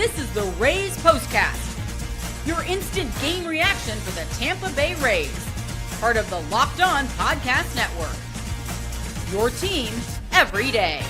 This is the Rays POSTCAST, your instant game reaction for the Tampa Bay Rays, part of the Locked On Podcast Network. Your team every day.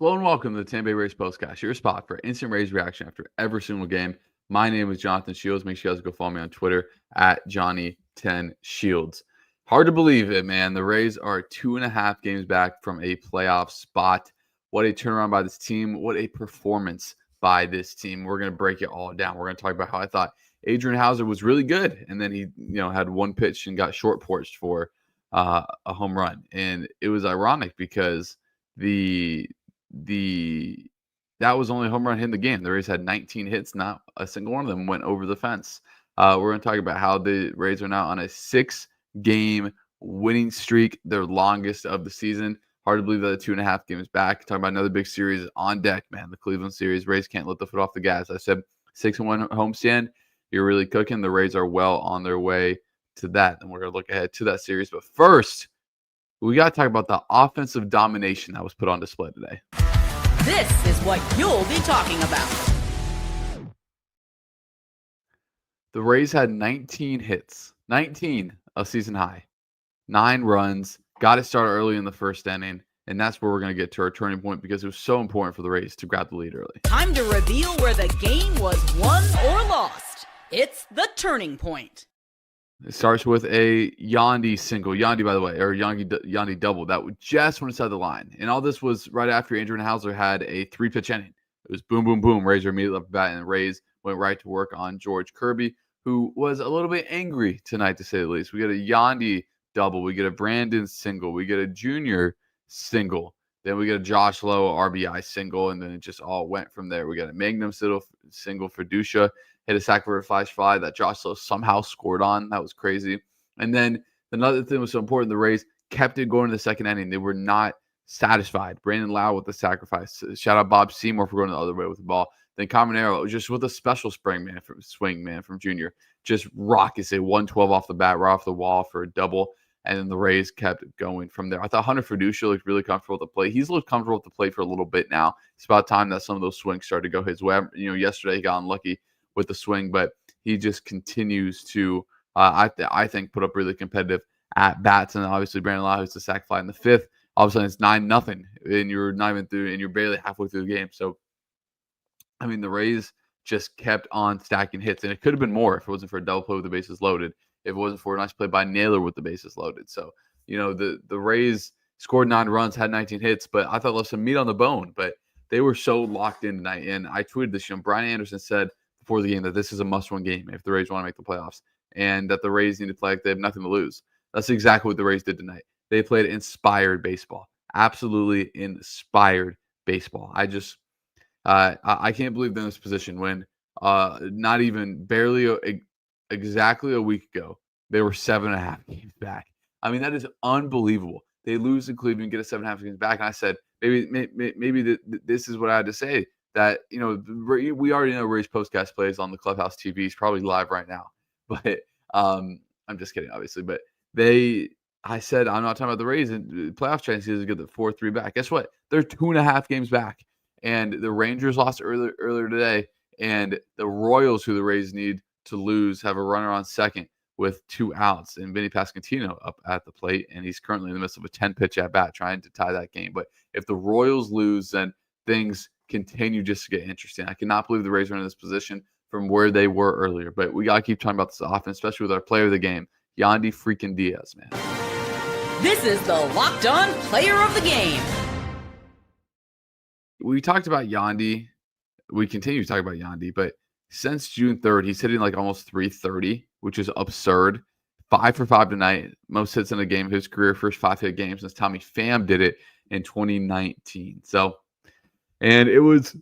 Hello and welcome to the Tampa Bay Rays POSTCAST, your spot for instant Rays reaction after every single game. My name is Jonathan Shields. Make sure you guys go follow me on Twitter at Johnny10Shields. Hard to believe it, man. The Rays are 2.5 games back from a playoff spot. What a turnaround by this team. What a performance by this team. We're going to break it all down. We're going to talk about how I thought Adrian Houser was really good, and then he, had one pitch and got short porched for a home run. And it was ironic because that was only a home run hit in the game. The Rays had 19 hits, not a single one of them went over the fence. We're going to talk about how the Rays are now on a 6-game winning streak, their longest of the season. Hard to believe that the 2.5 games back. Talking about another big series on deck, man. The Cleveland series. Rays can't let the foot off the gas. I said 6-1 homestand. You're really cooking. The Rays are well on their way to that, and we're going to look ahead to that series. But first, we got to talk about the offensive domination that was put on display today. This is what you'll be talking about. The Rays had 19 hits, 19, a season high, 9 runs, got it started early in the first inning, and that's where we're going to get to our turning point because it was so important for the Rays to grab the lead early. Time to reveal where the game was won or lost. It's the turning point. It starts with a Yandy single. Yandy, by the way, or Yandy double. That just went inside the line. And all this was right after Adrian Houser had a 3-pitch inning. It was boom, boom, boom. Rays are immediately up the bat, and the Rays went right to work on George Kirby, who was a little bit angry tonight, to say the least. We get a Yandy double. We get a Brandon single. We get a Junior single. Then we get a Josh Lowe RBI single, and then it just all went from there. We got a Magnum single for Dusha. Hit a sac for a flash fly that Josh Lowe somehow scored on. That was crazy. And then another thing was so important, the Rays kept it going to the second inning. They were not satisfied. Brandon Lowe with the sacrifice. Shout out Bob Seymour for going the other way with the ball. Then Caminero just with a special swing from Junior. Just rockets a 112 off the bat, right off the wall for a double. And then the Rays kept it going from there. I thought Hunter Fiducia looked really comfortable at the plate. He's looked comfortable at the plate for a little bit now. It's about time that some of those swings started to go his way. Yesterday he got unlucky with the swing, but he just continues to, I think, put up really competitive at bats. And obviously, Brandon Lowe hits the sac fly in the 5th. All of a sudden, it's 9-0, and you're not even through, and you're barely halfway through the game. So, I mean, the Rays just kept on stacking hits, and it could have been more if it wasn't for a double play with the bases loaded. If it wasn't for a nice play by Naylor with the bases loaded. So, the Rays scored 9 runs, had 19 hits, but I thought left some meat on the bone. But they were so locked in tonight, and I tweeted this. Brian Anderson said before the game that this is a must-win game if the Rays want to make the playoffs, and that the Rays need to play like they have nothing to lose. That's exactly what the Rays did tonight. They played inspired baseball, absolutely inspired baseball. I can't believe they're in this position when not even barely exactly a week ago they were 7.5 games back. I mean, that is unbelievable. They lose in Cleveland, get a 7.5 games back, and I said maybe this is what I had to say. That, we already know Rays POSTCAST plays on the Clubhouse TV. He's probably live right now. But I'm just kidding, obviously. But I said, I'm not talking about the Rays. And playoff chances to get the 4-3 back. Guess what? They're 2.5 games back. And the Rangers lost earlier today. And the Royals, who the Rays need to lose, have a runner on second with 2 outs. And Vinny Pasquantino up at the plate. And he's currently in the midst of a 10-pitch at-bat trying to tie that game. But if the Royals lose, then things continue just to get interesting. I cannot believe the Rays are in this position from where they were earlier. But we got to keep talking about this offense, especially with our player of the game, Yandy freaking Diaz, man. This is the Locked On Player of the Game. We talked about Yandy. We continue to talk about Yandy, but since June 3rd, he's hitting like almost 330, which is absurd. 5 for 5 tonight. Most hits in a game of his career, first 5-hit game since Tommy Pham did it in 2019. And it was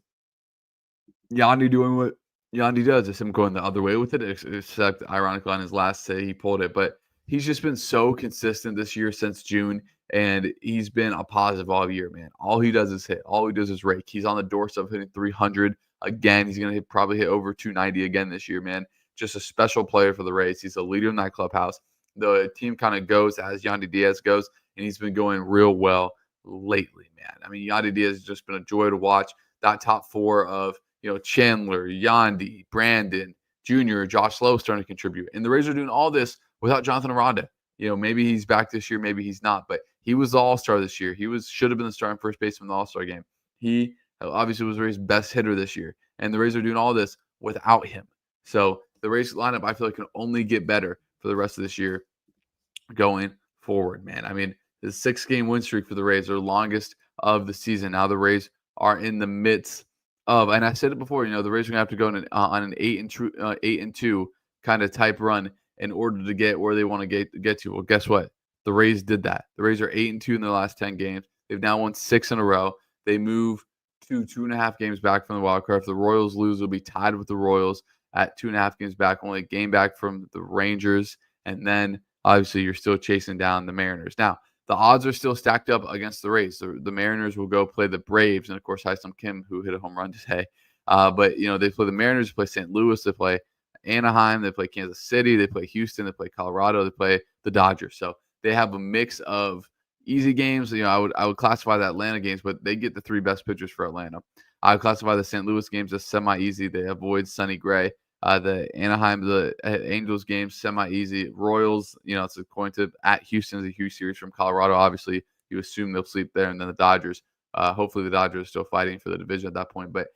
Yandy doing what Yandy does. It's him going the other way with it, except ironically on his last say he pulled it. But he's just been so consistent this year since June, and he's been a positive all year, man. All he does is hit. All he does is rake. He's on the doorstep of hitting 300 again. He's going to probably hit over 290 again this year, man. Just a special player for the Rays. He's a leader in that clubhouse. The team kind of goes as Yandy Diaz goes, and he's been going real well lately, man. I mean, Yandy Diaz has just been a joy to watch. that top four of, Chandler, Yandy, Brandon, Junior, Josh Lowe starting to contribute. And the Rays are doing all this without Jonathan Aranda. Maybe he's back this year, maybe he's not, but he was the all-star this year. He should have been the starting first baseman in the all-star game. He obviously was the Rays' best hitter this year, and the Rays are doing all this without him. So the Rays lineup, I feel like, can only get better for the rest of this year going forward, man. I mean, the 6-game win streak for the Rays, their longest of the season. Now the Rays are in the midst of, and I said it before, the Rays are gonna have to go on an 8-2 kind of type run in order to get where they want to get to. Well, guess what? The Rays did that. The Rays are 8-2 in their last 10 games. They've now won 6 in a row. They move to 2.5 games back from the wild card. If the Royals lose, they'll be tied with the Royals at 2.5 games back, only a game back from the Rangers, and then obviously you're still chasing down the Mariners. Now, the odds are still stacked up against the Rays. The Mariners will go play the Braves, and of course, Hyun-Sung Kim, who hit a home run today. But they play the Mariners, they play St. Louis, they play Anaheim, they play Kansas City, they play Houston, they play Colorado, they play the Dodgers. So they have a mix of easy games. I would classify the Atlanta games, but they get the 3 best pitchers for Atlanta. I would classify the St. Louis games as semi-easy. They avoid Sonny Gray. The Anaheim, the Angels games, semi-easy. Royals, it's a coin tip. At Houston is a huge series from Colorado. Obviously, you assume they'll sleep there. And then the Dodgers, hopefully the Dodgers are still fighting for the division at that point. But,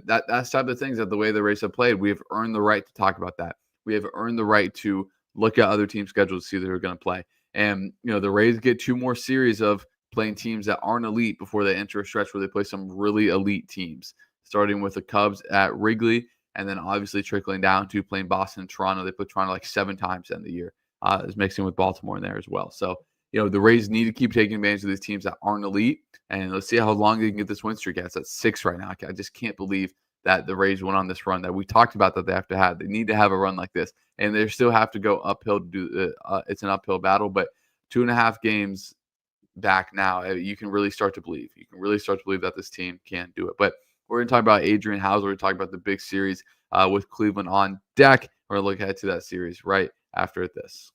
that's type of things that the way the Rays have played, we have earned the right to talk about that. We have earned the right to look at other teams' schedules to see who are going to play. And, the Rays get 2 more series of playing teams that aren't elite before they enter a stretch where they play some really elite teams, starting with the Cubs at Wrigley, and then obviously trickling down to playing Boston and Toronto. They put Toronto like 7 times in the year. Is mixing with Baltimore in there as well. So, the Rays need to keep taking advantage of these teams that aren't elite. And let's see how long they can get this win streak at. It's at 6 right now. I just can't believe that the Rays went on this run that we talked about that they have to have. They need to have a run like this. And they still have to go uphill to do it's an uphill battle. But 2.5 games back now, you can really start to believe. You can really start to believe that this team can do it. But we're going to talk about Adrian Houser. We're going to talk about the big series with Cleveland on deck. We're going to look ahead to that series right after this.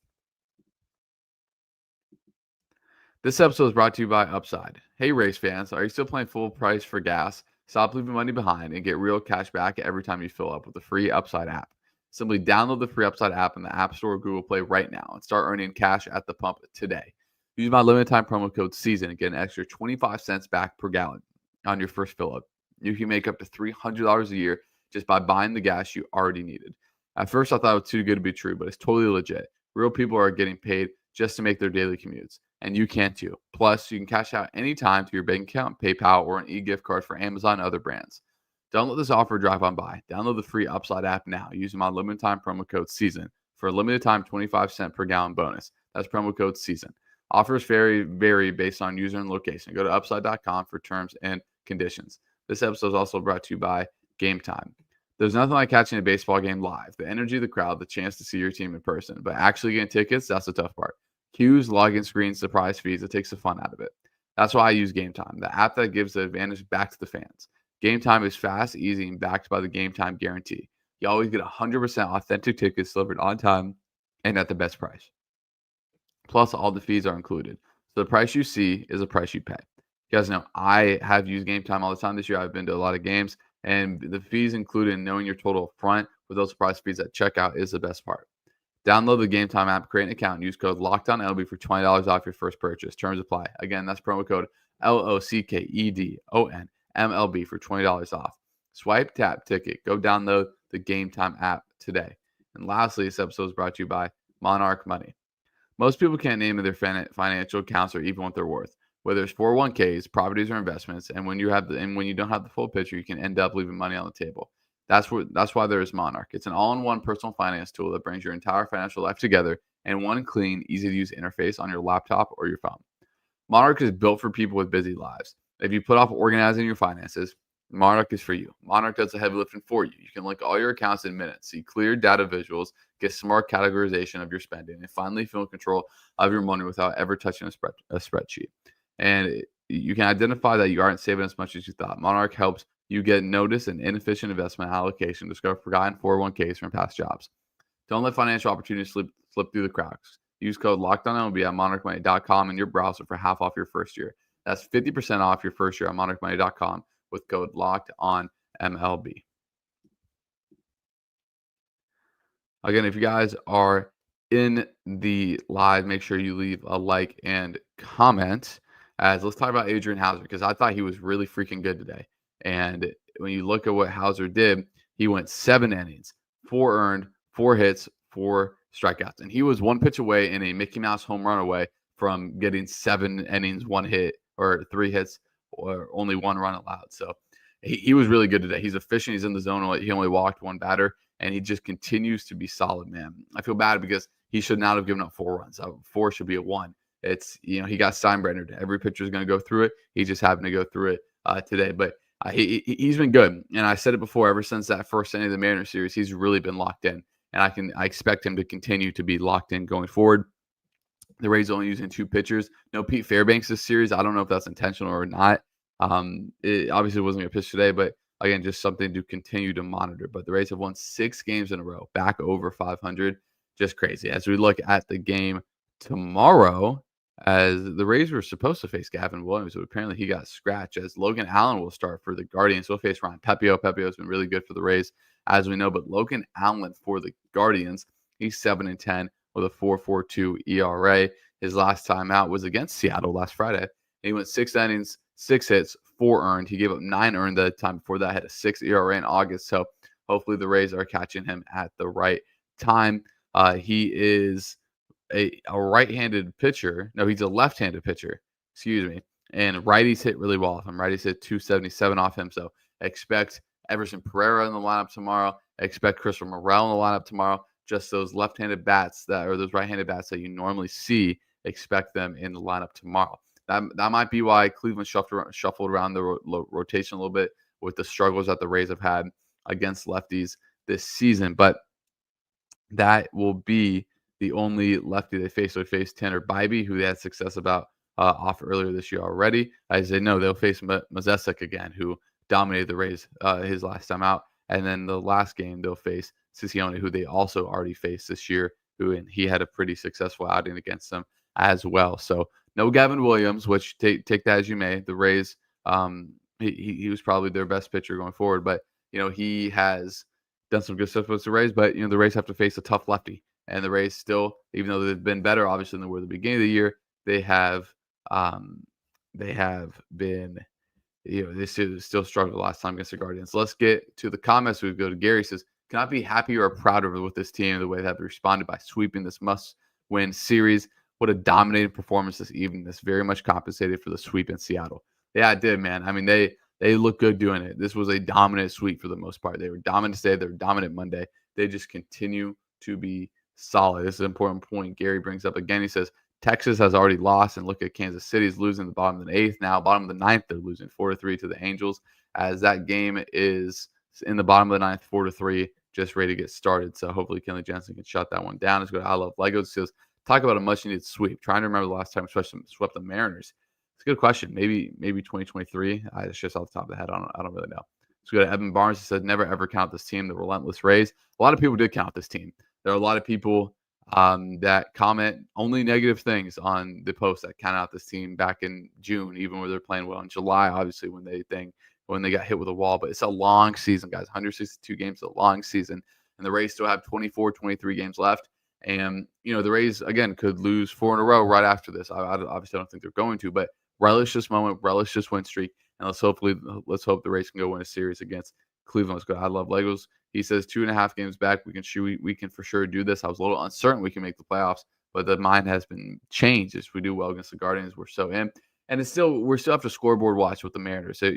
This episode is brought to you by Upside. Hey, Rays fans, are you still paying full price for gas? Stop leaving money behind and get real cash back every time you fill up with the free Upside app. Simply download the free Upside app in the App Store or Google Play right now and start earning cash at the pump today. Use my limited time promo code SEASON and get an extra 25 cents back per gallon on your first fill up. You can make up to $300 a year just by buying the gas you already needed. At first, I thought it was too good to be true, but it's totally legit. Real people are getting paid just to make their daily commutes, and you can too. Plus, you can cash out anytime to your bank account, PayPal, or an e-gift card for Amazon and other brands. Don't let this offer drive on by. Download the free Upside app now using my limited time promo code SEASON for a limited time 25 cent per gallon bonus. That's promo code SEASON. Offers vary based on user and location. Go to upside.com for terms and conditions. This episode is also brought to you by Game Time. There's nothing like catching a baseball game live. The energy of the crowd, the chance to see your team in person. But actually getting tickets, that's the tough part. Queues, login screens, surprise fees, it takes the fun out of it. That's why I use Game Time, the app that gives the advantage back to the fans. Game Time is fast, easy, and backed by the Game Time guarantee. You always get 100% authentic tickets delivered on time and at the best price. Plus, all the fees are included. So the price you see is the price you pay. You guys know I have used Game Time all the time this year. I've been to a lot of games, and the fees included in knowing your total up front with those surprise fees at checkout is the best part. Download the Game Time app, create an account, and use code LOCKEDONLB for $20 off your first purchase. Terms apply. Again, that's promo code LOCKEDONMLB for $20 off. Swipe, tap, ticket. Go download the Game Time app today. And lastly, this episode is brought to you by Monarch Money. Most people can't name their financial accounts or even what they're worth. Whether it's 401ks, properties, or investments, and when you don't have the full picture, you can end up leaving money on the table. That's why there is Monarch. It's an all-in-one personal finance tool that brings your entire financial life together in one clean, easy-to-use interface on your laptop or your phone. Monarch is built for people with busy lives. If you put off organizing your finances, Monarch is for you. Monarch does the heavy lifting for you. You can link all your accounts in minutes, see clear data visuals, get smart categorization of your spending, and finally feel in control of your money without ever touching a spreadsheet. And you can identify that you aren't saving as much as you thought. Monarch helps you get notice and inefficient investment allocation, discover forgotten 401ks from past jobs. Don't let financial opportunities slip through the cracks. Use code LOCKEDONLB at monarchmoney.com in your browser for half off your first year. That's 50% off your first year at monarchmoney.com with code Locked On MLB. Again, if you guys are in the live, make sure you leave a like and comment. As let's talk about Adrian Houser, because I thought he was really freaking good today. And when you look at what Houser did, he went 7 innings, 4 earned, 4 hits, 4 strikeouts. And he was 1 pitch away and a Mickey Mouse home run away from getting 7 innings, 1 hit, or 3 hits, or only 1 run allowed. So he was really good today. He's efficient. He's in the zone. He only walked 1 batter, and he just continues to be solid, man. I feel bad because he should not have given up 4 runs. 4 should be a 1. It's, he got Steinbrenner. Every pitcher is going to go through it. He just happened to go through it today. But he's been good. And I said it before, ever since that first inning of the Mariners series, he's really been locked in. And I expect him to continue to be locked in going forward. The Rays only using 2 pitchers. No Pete Fairbanks this series. I don't know if that's intentional or not. It obviously wasn't going to pitch today, but again, just something to continue to monitor. But the Rays have won 6 games in a row, back over 500. Just crazy. As we look at the game tomorrow, as the Rays were supposed to face Gavin Williams, but apparently he got scratched, as Logan Allen will start for the Guardians. He'll face Ryan Pepio. Pepio has been really good for the Rays, as we know, but Logan Allen for the Guardians, he's 7-10 with a 4.42 ERA. His last time out was against Seattle last Friday. He went 6 innings, 6 hits, 4 earned. He gave up 9 earned the time before that, had a 6 ERA in August. So hopefully the Rays are catching him at the right time. He is a right-handed pitcher. No, he's a left-handed pitcher. Excuse me. And righties hit really well off him. Righties hit 277 off him. So expect Everson Pereira in the lineup tomorrow. Expect Christopher Morel in the lineup tomorrow. Just those left-handed bats or those right-handed bats that you normally see, expect them in the lineup tomorrow. That might be why Cleveland shuffled around the rotation a little bit with the struggles that the Rays have had against lefties this season. But that will be the only lefty they face. So they face Tanner Bybee, who they had success off earlier this year already. As they know, they'll face Mazesik again, who dominated the Rays his last time out. And then the last game, they'll face Ciccione, who they also already faced this year, and he had a pretty successful outing against them as well. So no Gavin Williams, which take that as you may. The Rays, he was probably their best pitcher going forward, but he has done some good stuff with the Rays. But the Rays have to face a tough lefty, and the Rays still, even though they've been better, obviously, than they were at the beginning of the year, they have been, they still struggled last time against the Guardians. Let's get to the comments. We go to Gary. He says, "Cannot be happier or prouder with this team, the way they have responded by sweeping this must-win series. What a dominating performance this evening. This very much compensated for the sweep in Seattle." Yeah, it did, man. I mean, they look good doing it. This was a dominant sweep for the most part. They were dominant today. They were dominant Monday. They just continue to be solid. This is an important point Gary brings up again. He says, Texas has already lost, and look at Kansas City's losing the bottom of the 8th. Now, bottom of the 9th, they're losing 4-3 to the Angels, as that game is in the bottom of the 9th, 4-3, just ready to get started. So hopefully Kenley Jensen can shut that one down. Let's go to I Love Legos. He says, talk about a much-needed sweep. Trying to remember the last time we swept the Mariners. It's a good question. Maybe 2023. It's just off the top of the head. I don't really know. Let's go to Evan Barnes. He said, never ever count this team, the relentless Rays. A lot of people did count this team. There are a lot of people that comment only negative things on the post that count out this team back in June, even when they're playing well in July, obviously, when they got hit with a wall. But it's a long season, guys. 162 games, a long season. And the Rays still have 24, 23 games left. And, the Rays, again, could lose 4 in a row right after this. I obviously don't think they're going to, but relish this moment, relish this win streak, and let's hope the Rays can go win a series against Cleveland. Let's go. I Love Legos. He says 2.5 games back, we can for sure do this. I was a little uncertain we can make the playoffs, but the mind has been changed. If we do well against the Guardians, we're so in. And we're still have to scoreboard watch with the Mariners. So,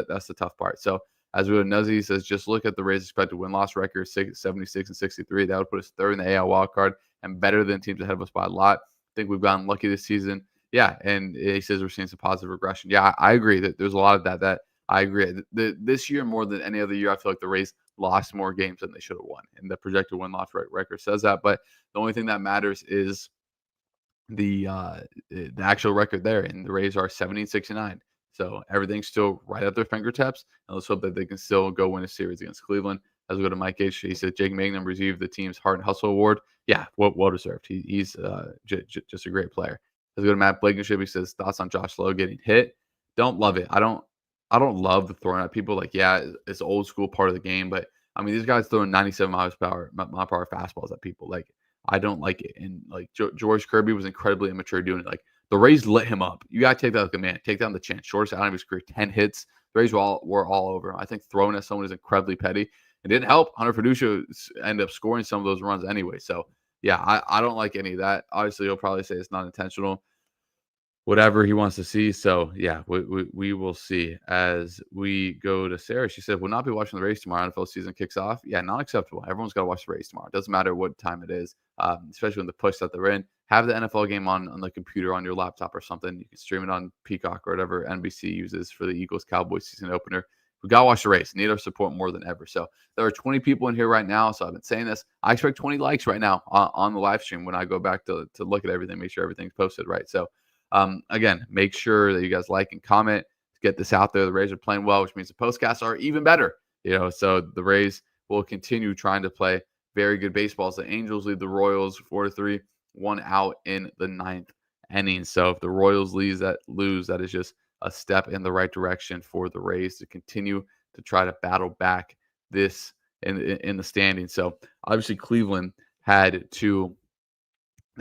that's the tough part. So as we go to Nuzzy, he says, just look at the Rays' expected win-loss record, 76 and 63. That would put us 3rd in the AL wildcard and better than teams ahead of us by a lot. I think we've gotten lucky this season. Yeah, and he says we're seeing some positive regression. Yeah, I agree that there's a lot of that I agree. This year, more than any other year, I feel like the Rays lost more games than they should have won. And the projected win-loss record says that. But the only thing that matters is the actual record there. And the Rays are 70-69. So everything's still right at their fingertips. And let's hope that they can still go win a series against Cleveland. As we go to Mike H., he said Jake Mangum received the team's Heart and Hustle Award. Yeah, well deserved. He's just a great player. As we go to Matt Blankenship, he says thoughts on Josh Lowe getting hit. Don't love it. I don't I don't love the throwing at people. Like, yeah, it's old school part of the game, but I mean, these guys throwing 97 mile per hour fastballs at people. Like, I don't like it. And like George Kirby was incredibly immature doing it. Like, the Rays lit him up. You got to take that like a man. Take down the chance. Shortest out of his career, 10 hits. The Rays were all over him. I think throwing at someone is incredibly petty. It didn't help. Hunter Fiducia ended up scoring some of those runs anyway. So, yeah, I don't like any of that. Obviously, he'll probably say it's not intentional, whatever he wants to see. So, yeah, we will see as we go to Sarah. She said, will not be watching the Rays tomorrow. NFL season kicks off. Yeah, not acceptable. Everyone's got to watch the Rays tomorrow. It doesn't matter what time it is, especially when the push that they're in. Have the NFL game on the computer, on your laptop or something. You can stream it on Peacock or whatever NBC uses for the Eagles-Cowboys season opener. We got to watch the Rays. Need our support more than ever. So there are 20 people in here right now. So I've been saying this. I expect 20 likes right now on the live stream when I go back to look at everything, make sure everything's posted right. So again, make sure that you guys like and comment to get this out there. The Rays are playing well, which means the postcasts are even better. So the Rays will continue trying to play very good baseballs. The Angels lead the Royals 4-3, 1 out in the 9th inning. So if the Royals lose, that is just a step in the right direction for the Rays to continue to try to battle back this in the standings. So obviously Cleveland they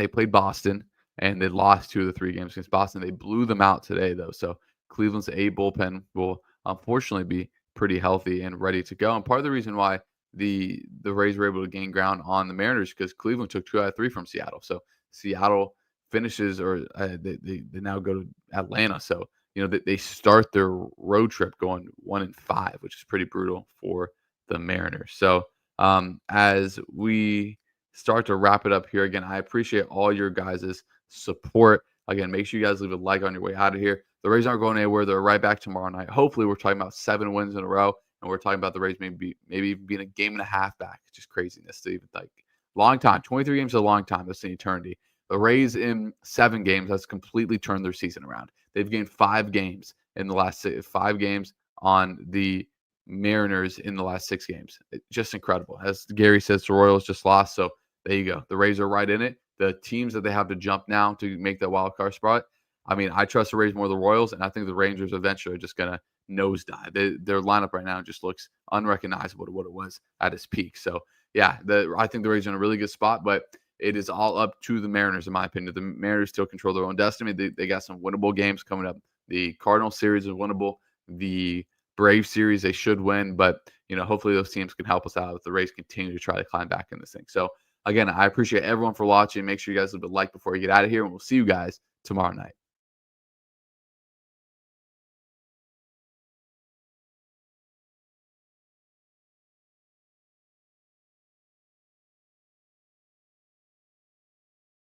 played Boston and they lost 2 of the 3 games against Boston. They blew them out today though. So Cleveland's A bullpen will unfortunately be pretty healthy and ready to go. And part of the reason why the Rays were able to gain ground on the Mariners because Cleveland took 2 out of 3 from Seattle. So Seattle finishes, or they now go to Atlanta. So they start their road trip going 1-5, which is pretty brutal for the Mariners. So as we start to wrap it up here, again, I appreciate all your guys' support. Again, make sure you guys leave a like on your way out of here. The Rays aren't going anywhere. They're right back tomorrow night. Hopefully, we're talking about 7 wins in a row, and we're talking about the Rays maybe even being a game and a half back. It's just craziness to even think. Long time. 23 games is a long time. That's an eternity. The Rays in 7 games has completely turned their season around. They've gained 5 games in the last 5 games on the Mariners in the last 6 games. It's just incredible. As Gary says, the Royals just lost. So there you go. The Rays are right in it. The teams that they have to jump now to make that wild card spot. I mean, I trust the Rays more than the Royals, and I think the Rangers eventually are just going to nosedive. Their lineup right now just looks unrecognizable to what it was at its peak. So, yeah, I think the Rays are in a really good spot, but it is all up to the Mariners, in my opinion. The Mariners still control their own destiny. They got some winnable games coming up. The Cardinals series is winnable. The Braves series, they should win, but hopefully those teams can help us out if the Rays continue to try to climb back in this thing. So, again, I appreciate everyone for watching. Make sure you guys leave a like before you get out of here, and we'll see you guys tomorrow night.